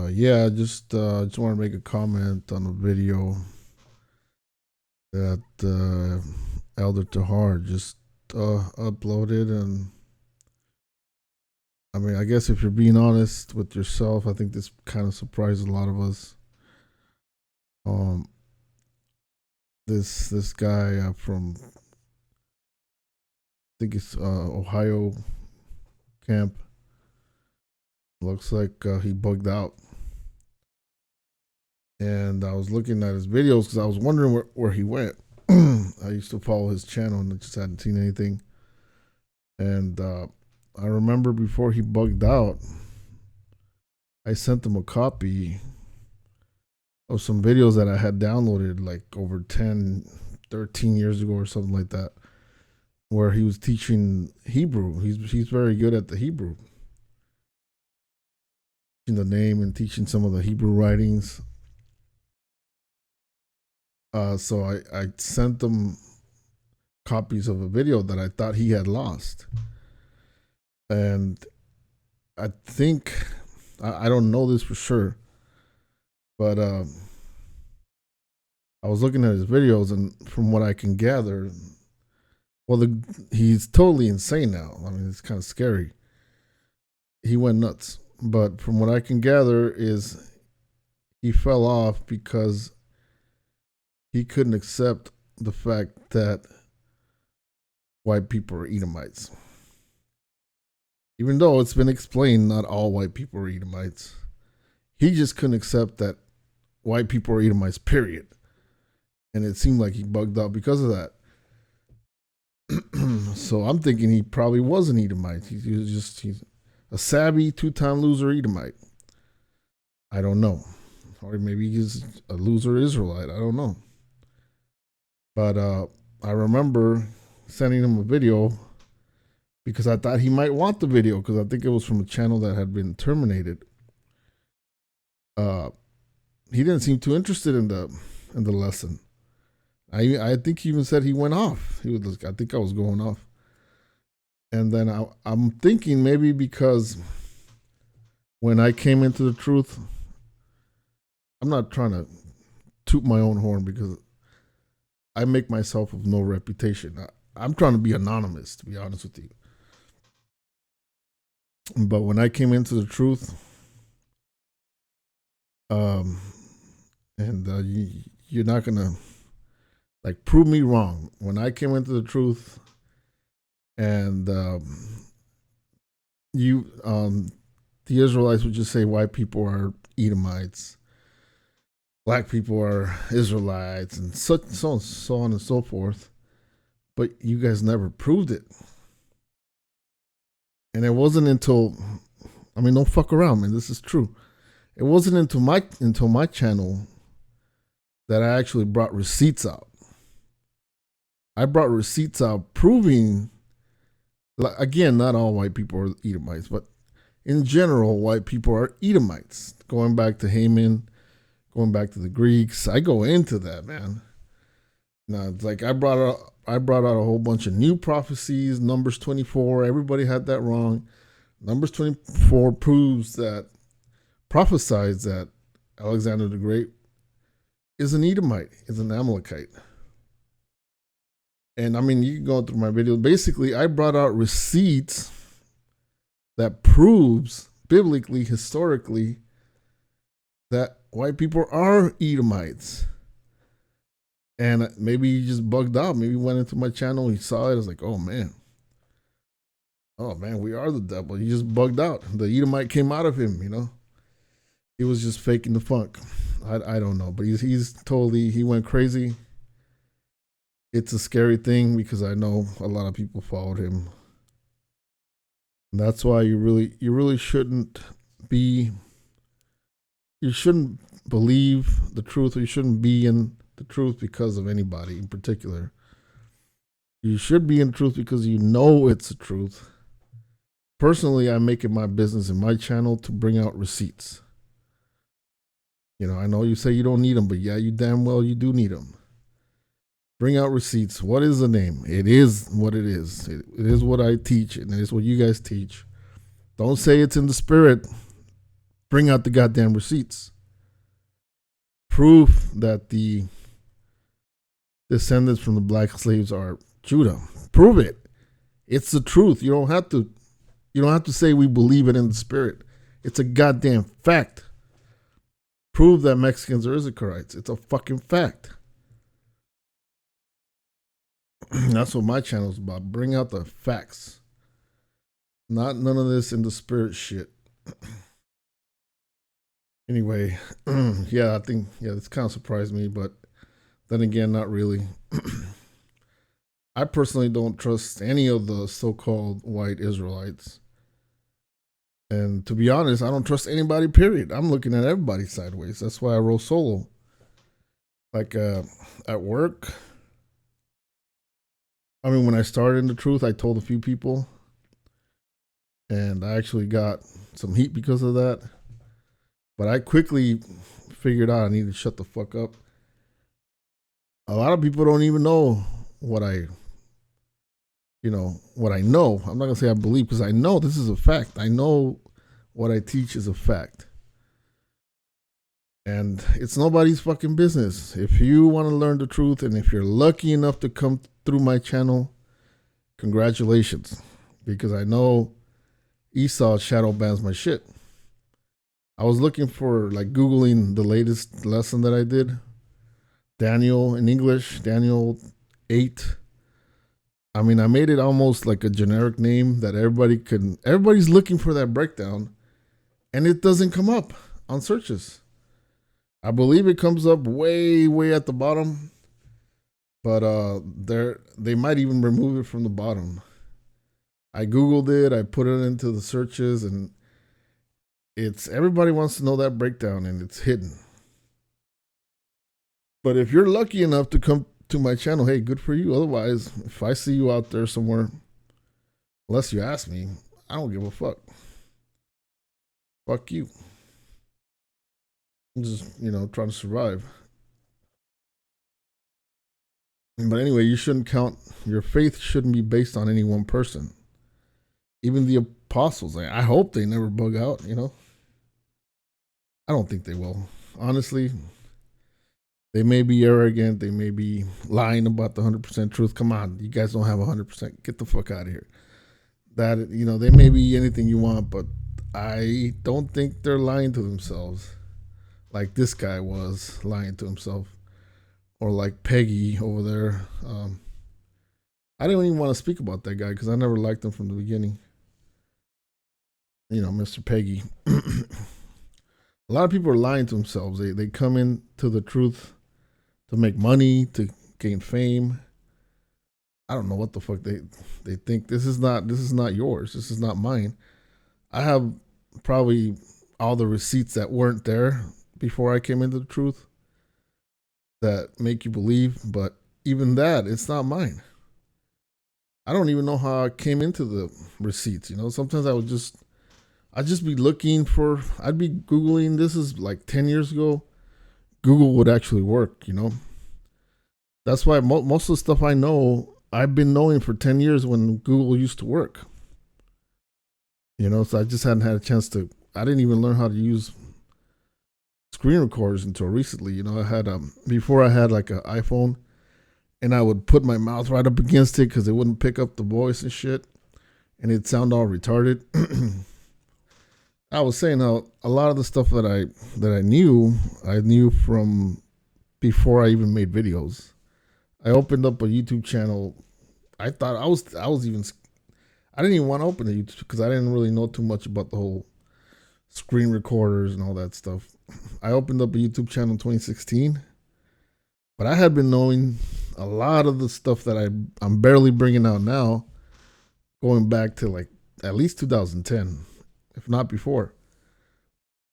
Yeah, just want to make a comment on a video that Elder Tahar just uploaded, and I mean, I guess if you're being honest with yourself, I think this kind of surprised a lot of us. Um, this guy from I think it's Ohio camp looks like he bugged out, and I was looking at his videos because I was wondering where he went. I used to follow his channel and I just hadn't seen anything. And I remember before he bugged out, I sent him a copy of some videos that I had downloaded like over 10, 13 years ago or something like that, where he was teaching Hebrew. He's very good at the Hebrew, teaching the name and teaching some of the Hebrew writings. So I sent him copies of a video that I thought he had lost. And I think, I don't know this for sure, but I was looking at his videos, and from what I can gather, well, he's totally insane now. I mean, it's kind of scary. He went nuts. But from what I can gather, is he fell off because he couldn't accept the fact that white people are Edomites. Even though it's been explained not all white people are Edomites, he just couldn't accept that white people are Edomites, period. And it seemed like he bugged out because of that. So I'm thinking he probably was an Edomite. He's a savvy 2-time loser Edomite. I don't know. Or maybe he's a loser Israelite. I don't know. But I remember sending him a video because I thought he might want the video because I think it was from a channel that had been terminated. He didn't seem too interested in the lesson. I think he even said he went off. He was like, I think I was going off. And then I'm thinking maybe because when I came into the truth, I'm not trying to toot my own horn because I make myself of no reputation. I'm trying to be anonymous, to be honest with you. But when I came into the truth, and you're not gonna like prove me wrong. When I came into the truth, and the Israelites would just say white people are Edomites, black people are Israelites, and so on and so forth. But you guys never proved it. And it wasn't until, I mean, don't fuck around, man. This is true. It wasn't until my channel that I actually brought receipts out. I brought receipts out proving, again, not all white people are Edomites, but in general, white people are Edomites. Going back to Haman, going back to the Greeks, I go into that, man. Now, it's like I brought out a whole bunch of new prophecies. Numbers 24, everybody had that wrong. Numbers 24 prophesies that Alexander the Great is an Edomite, is an Amalekite. And I mean, you can go through my video. Basically, I brought out receipts that proves biblically, historically, that white people are Edomites. And maybe he just bugged out. Maybe he went into my channel, he saw it, I was like, oh man, we are the devil. He just bugged out. The Edomite came out of him, you know. He was just faking the funk. I don't know, but he's totally, he went crazy. It's a scary thing because I know a lot of people followed him. And that's why you really shouldn't believe the truth, or you shouldn't be in the truth because of anybody in particular. You should be in truth because you know it's the truth. Personally, I make it my business in my channel to bring out receipts. You know, I know you say you don't need them, but yeah, you damn well you do need them. Bring out receipts. What is the name? It is what it is. It is what I teach, and it is what you guys teach. Don't say it's in the spirit. Bring out the goddamn receipts. Proof that the descendants from the black slaves are Judah. Prove it. It's the truth. You don't have to say we believe it in the spirit. It's a goddamn fact. Prove that Mexicans are Issacharites. It's a fucking fact. That's what my channel is about. Bring out the facts. Not none of this in the spirit shit. Anyway, yeah, I think this kind of surprised me, but then again, not really. I personally don't trust any of the so-called white Israelites. And to be honest, I don't trust anybody, period. I'm looking at everybody sideways. That's why I roll solo. Like at work, I mean, when I started in the truth, I told a few people, and I actually got some heat because of that. But I quickly figured out I need to shut the fuck up. A lot of people don't even know what I know. I'm not gonna say I believe, because I know this is a fact. I know what I teach is a fact. And it's nobody's fucking business. If you want to learn the truth, and if you're lucky enough to come through my channel, congratulations. Because I know Esau shadow bans my shit. I was looking for, like, Googling the latest lesson that I did. Daniel in English, Daniel 8. I mean, I made it almost like a generic name that everybody's looking for that breakdown, and it doesn't come up on searches. I believe it comes up way, way at the bottom, but they might even remove it from the bottom. I Googled it, I put it into the searches, and everybody wants to know that breakdown, and it's hidden. But if you're lucky enough to come to my channel, hey, good for you. Otherwise, if I see you out there somewhere, unless you ask me, I don't give a fuck. Fuck you. I'm just, trying to survive. But anyway, your faith shouldn't be based on any one person. Even the apostles, I hope they never bug out, I don't think they will. Honestly, they may be arrogant. They may be lying about the 100% truth. Come on, you guys don't have 100%. Get the fuck out of here. That, they may be anything you want, but I don't think they're lying to themselves like this guy was lying to himself, or like Peggy over there. I didn't even want to speak about that guy because I never liked him from the beginning. Mr. Peggy. A lot of people are lying to themselves. They come into the truth to make money, to gain fame. I don't know what the fuck they think. This is not yours. This is not mine. I have probably all the receipts that weren't there before I came into the truth that make you believe, but even that, it's not mine. I don't even know how I came into the receipts. Sometimes I'd just be looking I'd be Googling. This is like 10 years ago. Google would actually work, That's why most of the stuff I know, I've been knowing for 10 years when Google used to work. So I just hadn't had a chance I didn't even learn how to use screen recorders until recently. I had, before I had like an iPhone, and I would put my mouth right up against it because it wouldn't pick up the voice and shit, and it'd sound all retarded. I was saying how a lot of the stuff that I knew from before I even made videos. I opened up a YouTube channel. I thought I didn't even want to open a YouTube because I didn't really know too much about the whole screen recorders and all that stuff. I opened up a YouTube channel in 2016, but I had been knowing a lot of the stuff that I'm barely bringing out now, going back to like at least 2010, if not before.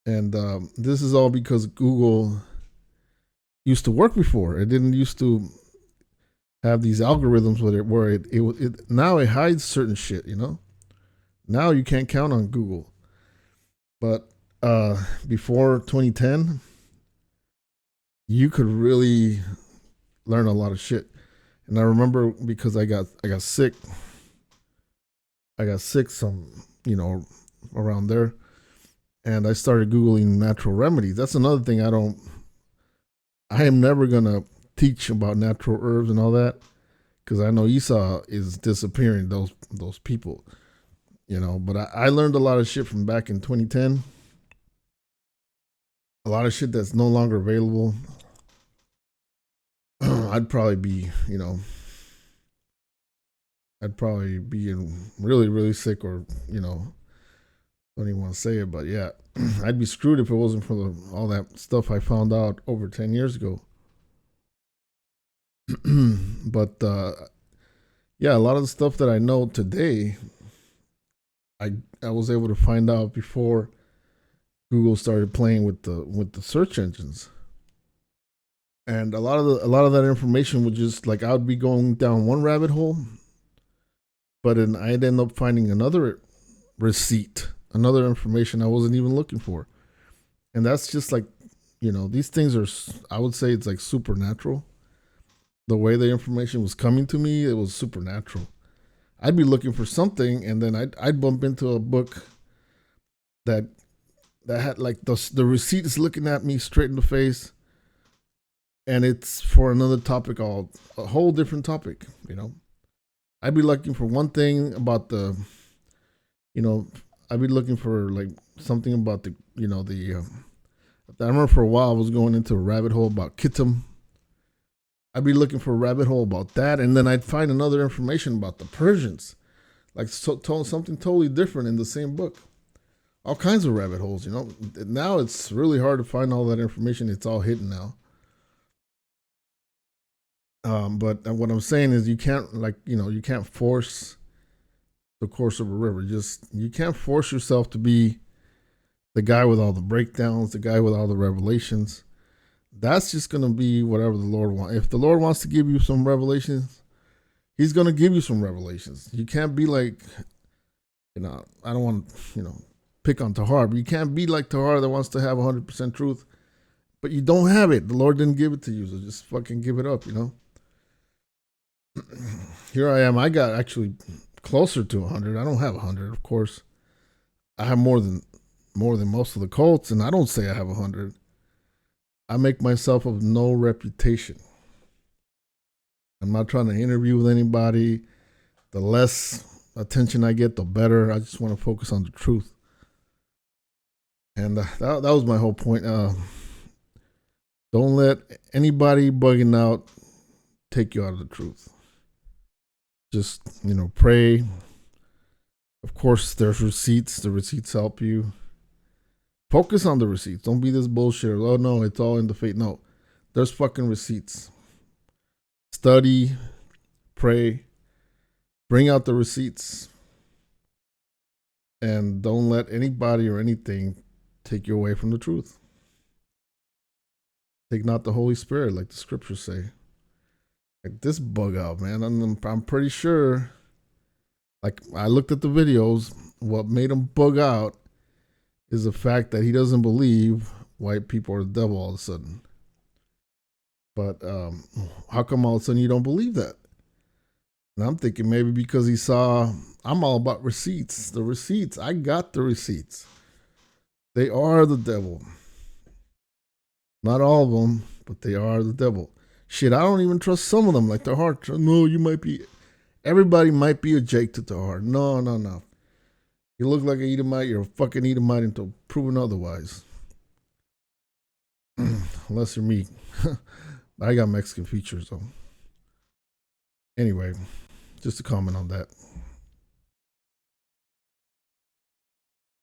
And this is all because Google used to work before. It didn't used to have these algorithms with it where it now it hides certain shit, Now you can't count on Google. But before 2010, you could really learn a lot of shit. And I remember because I got sick. I got sick some, around there. and I started Googling natural remedies. That's another thing I am never going to teach about natural herbs and all that, because I know Esau is disappearing those people, But I learned a lot of shit from back in 2010. A lot of shit that's no longer available. I'd probably be, I'd probably be in really, really sick, or, don't even want to say it, but yeah, I'd be screwed if it wasn't for all that stuff I found out over 10 years ago. But yeah, a lot of the stuff that I know today, I was able to find out before Google started playing with the search engines. And a lot of that information would just, like, I would be going down one rabbit hole, but then I'd end up finding another receipt, another information I wasn't even looking for. And that's just like, these things are, I would say it's like supernatural. The way the information was coming to me, it was supernatural. I'd be looking for something, and then I'd bump into a book that had, like, the receipt is looking at me straight in the face, and it's for another topic, all a whole different topic. I'd be looking for one thing about you know, I'd be looking for, like, something about I remember for a while I was going into a rabbit hole about Kittim. I'd be looking for a rabbit hole about that, and then I'd find another information about the Persians, like something totally different in the same book. All kinds of rabbit holes, Now it's really hard to find all that information. It's all hidden now. But what I'm saying is, you can't, you can't force the course of a river. You can't force yourself to be the guy with all the breakdowns, the guy with all the revelations. That's just going to be whatever the Lord wants. If the Lord wants to give you some revelations, He's going to give you some revelations. You can't be like, I don't want to, pick on Tahar, but you can't be like Tahar that wants to have 100% truth, but you don't have it. The Lord didn't give it to you, so just fucking give it up, Here I am. I got actually closer to 100. I don't have 100, of course. I have more than most of the cults, and I don't say I have 100. I make myself of no reputation. I'm not trying to interview with anybody. The less attention I get, the better. I just want to focus on the truth. And that was my whole point. Don't let anybody bugging out take you out of the truth. Just, pray. Of course, there's receipts. The receipts help you. Focus on the receipts. Don't be this bullshit. Oh, no, it's all in the faith. No, there's fucking receipts. Study, pray, bring out the receipts, and don't let anybody or anything take you away from the truth. Take not the Holy Spirit, like the scriptures say. Like this bug out, man. I'm pretty sure, like, I looked at the videos, what made him bug out is the fact that he doesn't believe white people are the devil all of a sudden. But how come all of a sudden you don't believe that? And I'm thinking maybe because he saw, I'm all about receipts. The receipts, I got the receipts. They are the devil. Not all of them, but they are the devil. Shit, I don't even trust some of them, like their heart. No, you might be, everybody might be a Jake to the heart. No. You look like an Edomite, you're a fucking Edomite until proven otherwise. Unless you're me. I got Mexican features, though. Anyway, just a comment on that.